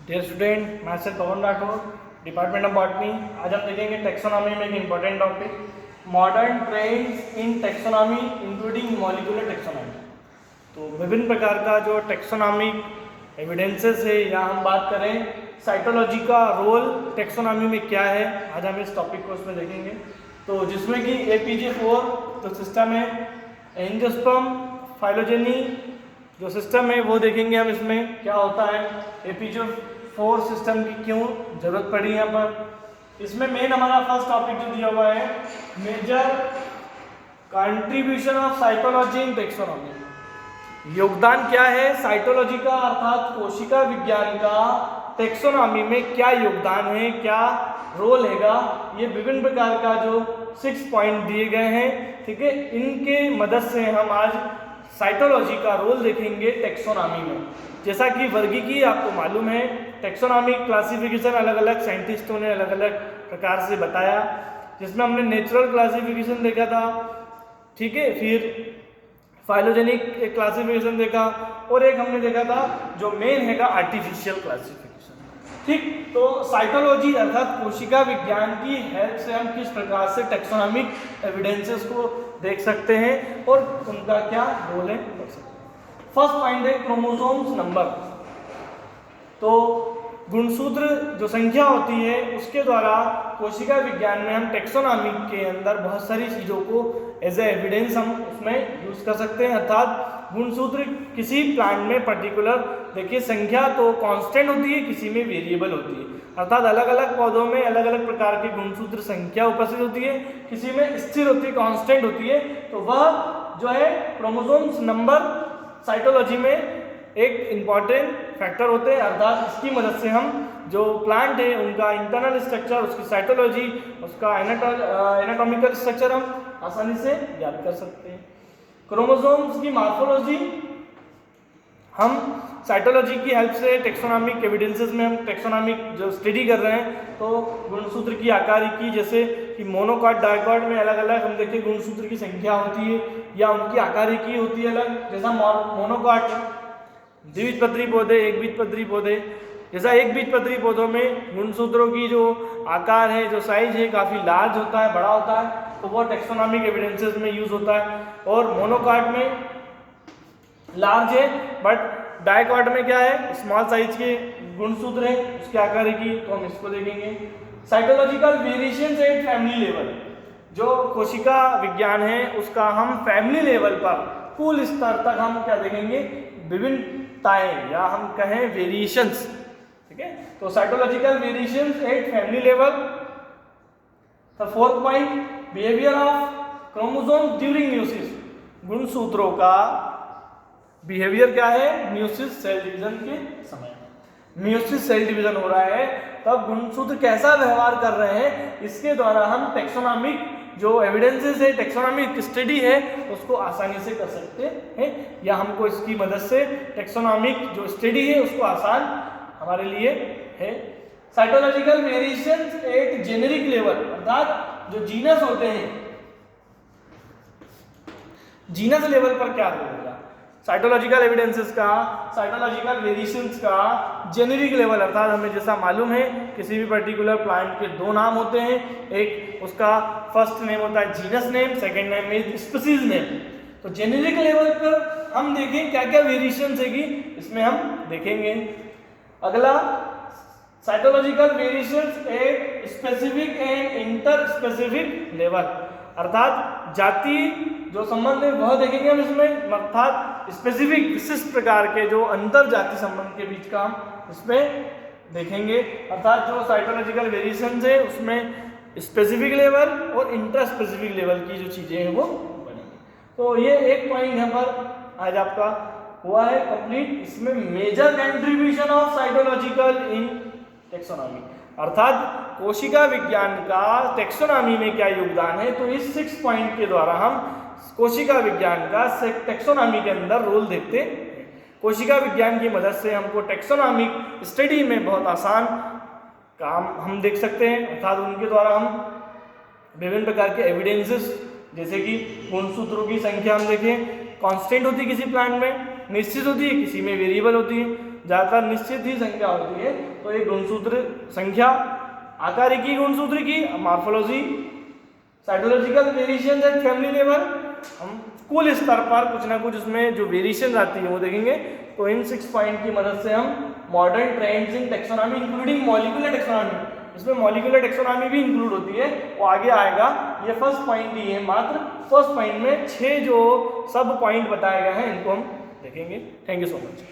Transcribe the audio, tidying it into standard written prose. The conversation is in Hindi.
डियर स्टूडेंट, मैं sir Pawan Rathore, department of botany. आज हम देखेंगे टेक्सोनॉमी में एक important topic, modern trends in taxonomy including molecular taxonomy. तो विभिन्न प्रकार का जो टेक्सोनॉमिक एविडेंसेस है, या हम बात करें साइटोलॉजी का रोल टेक्सोनॉमी में क्या है, आज हम इस टॉपिक को उसमें देखेंगे। तो जिसमें कि APJ4 जो सिस्टम है, एंजियोस्पर्म फाइलोजेनी जो सिस्टम है वो देखेंगे हम। इसमें क्या होता है, APJ4 सिस्टम की क्यों जरूरत पड़ी यहाँ पर। इसमें मेन हमारा फर्स्ट टॉपिक जो दिया हुआ है, major contribution of cytology in taxonomy. योगदान क्या है साइटोलॉजी का, अर्थात कोशिका विज्ञान का टेक्सोनॉमी में क्या योगदान है, क्या रोल हैगा। ये विभिन्न प्रकार का जो 6 पॉइंट दिए गए हैं, ठीक है, इनके मदद से हम आज साइटोलॉजी का रोल देखेंगे टेक्सोनॉमी में। जैसा कि वर्गीकी आपको मालूम है, टेक्सोनॉमी क्लासिफिकेशन अलग अलग साइंटिस्टों ने अलग अलग प्रकार से बताया, जिसमें हमने नेचुरल क्लासिफिकेशन देखा था, ठीक है, फिर फाइलोजेनिक एक क्लासिफिकेशन देखा, और एक हमने देखा था जो मेन हैगा आर्टिफिशियल क्लासिफिकेशन। ठीक, तो साइटोलॉजी अर्थात कोशिका विज्ञान की हेल्प से हम किस प्रकार से टेक्सोनॉमिक एविडेंसेस को देख सकते हैं और उनका क्या रोल है देख सकते हैं। फर्स्ट पॉइंट है क्रोमोसोम्स नंबर। तो गुणसूत्र जो संख्या होती है उसके द्वारा कोशिका विज्ञान में हम टेक्सोनॉमी के अंदर बहुत सारी चीज़ों को एज ए एविडेंस हम उसमें यूज कर सकते हैं। अर्थात गुणसूत्र किसी प्लांट में पर्टिकुलर, देखिए, संख्या तो कांस्टेंट होती है, किसी में वेरिएबल होती है। अर्थात अलग अलग पौधों में अलग अलग प्रकार की गुणसूत्र संख्या उपस्थित होती है, किसी में स्थिर होती है, कांस्टेंट होती है। तो वह जो है क्रोमोसोम्स नंबर साइटोलॉजी में एक इम्पॉर्टेंट फैक्टर होते हैं। अर्थात इसकी मदद से हम जो प्लांट है उनका इंटरनल स्ट्रक्चर, उसकी साइटोलॉजी, उसका एनाटॉमिकल स्ट्रक्चर हम आसानी से ज्ञात कर सकते हैं। क्रोमोसोम्स की मॉर्फोलॉजी हम साइटोलॉजी की हेल्प से टेक्सोनॉमिक एविडेंसेस में हम टेक्सोनॉमिक जो स्टडी कर रहे हैं, तो गुणसूत्र की आकारिकी, जैसे कि मोनोकॉट डायकॉट में अलग अलग हम देखिए गुणसूत्र की संख्या होती है या उनकी आकारिकी होती है अलग। जैसा मोनोकॉट द्विबीजपत्री पौधे, एक बीजपत्री पौधे, जैसा एक बीजपत्री पौधों में गुणसूत्रों की जो आकार है, जो साइज है, काफ़ी लार्ज होता है, बड़ा होता है, तो वो टेक्सोनॉमिक एविडेंसेस में यूज होता है। और मोनोकॉट में लार्ज है, बट डायकॉट में क्या है, स्मॉल साइज के गुणसूत्र है, उसके आकारिकी, तो हम इसको देखेंगे। Cytological variations at family level, जो कोशिका विज्ञान है उसका हम फैमिली लेवल पर, कुल स्तर तक हम क्या देखेंगे, विभिन्नताएं या हम कहें वेरिएशंस, ठीक है। तो cytological variations at family level. The fourth point, behaviour of chromosome during meiosis. गुणसूत्रों का बिहेवियर क्या है, म्यूसिस सेल डिवीजन के समय, म्यूसिस सेल डिवीजन हो रहा है तब गुणसूत्र कैसा व्यवहार कर रहे हैं, इसके द्वारा हम टेक्सोनॉमिक जो एविडेंसेस है, टेक्सोनॉमिक स्टडी है, उसको आसानी से कर सकते हैं, या हमको इसकी मदद से टेक्सोनॉमिक जो स्टडी है उसको आसान हमारे लिए है। Cytological variations at generic level, अर्थात जो जीनस होते हैं, जीनस लेवल पर क्या होगा साइटोलॉजिकल एविडेंसेस का, साइटोलॉजिकल वेरिएशंस का जेनेरिक लेवल। अर्थात हमें जैसा मालूम है किसी भी पर्टिकुलर प्लांट के 2 नाम होते हैं, एक उसका फर्स्ट नेम होता है genus name, second name is species name. तो जेनेरिक लेवल पर हम देखें क्या क्या वेरिएशंस है, इसमें हम देखेंगे। अगला, cytological variations at specific and inter specific level, अर्थात जाति जो संबंध है वह देखेंगे हम इसमें, अर्थात स्पेसिफिक विशिष्ट प्रकार के जो अंतर जाति संबंध के बीच का हम इसमें देखेंगे। अर्थात जो साइटोलॉजिकल वेरिएशंस है उसमें स्पेसिफिक लेवल और इंटर स्पेसिफिक लेवल की जो चीजें हैं वो बनेंगी। तो ये एक पॉइंट यहाँ पर आज आपका हुआ है कंप्लीट। इसमें major contribution of cytological in taxonomy, अर्थात कोशिका विज्ञान का टेक्सोनॉमी में क्या योगदान है, तो इस 6 पॉइंट के द्वारा हम कोशिका विज्ञान का टेक्सोनॉमी के अंदर रोल देखते हैं। कोशिका विज्ञान की मदद से हमको टेक्सोनॉमिक स्टडी में बहुत आसान काम हम देख सकते हैं। अर्थात उनके द्वारा हम विभिन्न प्रकार के एविडेंसेस, जैसे कि गुणसूत्रों की संख्या हम देखें, कांस्टेंट होती है किसी प्लांट में, निश्चित होती है, किसी में वेरिएबल होती है। ज़्यादातर निश्चित ही संख्या होती है। तो ये गुणसूत्र संख्या, आकारिकी गुणसूत्र की, morphology, cytological variation at family level, हम कुल स्तर पर कुछ ना कुछ उसमें जो वेरिएशन आती है वो देखेंगे। तो इन 6 पॉइंट की मदद से हम modern trends in taxonomy including molecular taxonomy, इसमें मॉलिक्यूलर टेक्सोनॉमी भी इंक्लूड होती है, वो आगे आएगा। ये फर्स्ट पॉइंट ही है, मात्र फर्स्ट पॉइंट में 6 जो सब पॉइंट बताए गए हैं इनको हम देखेंगे। Thank you so much.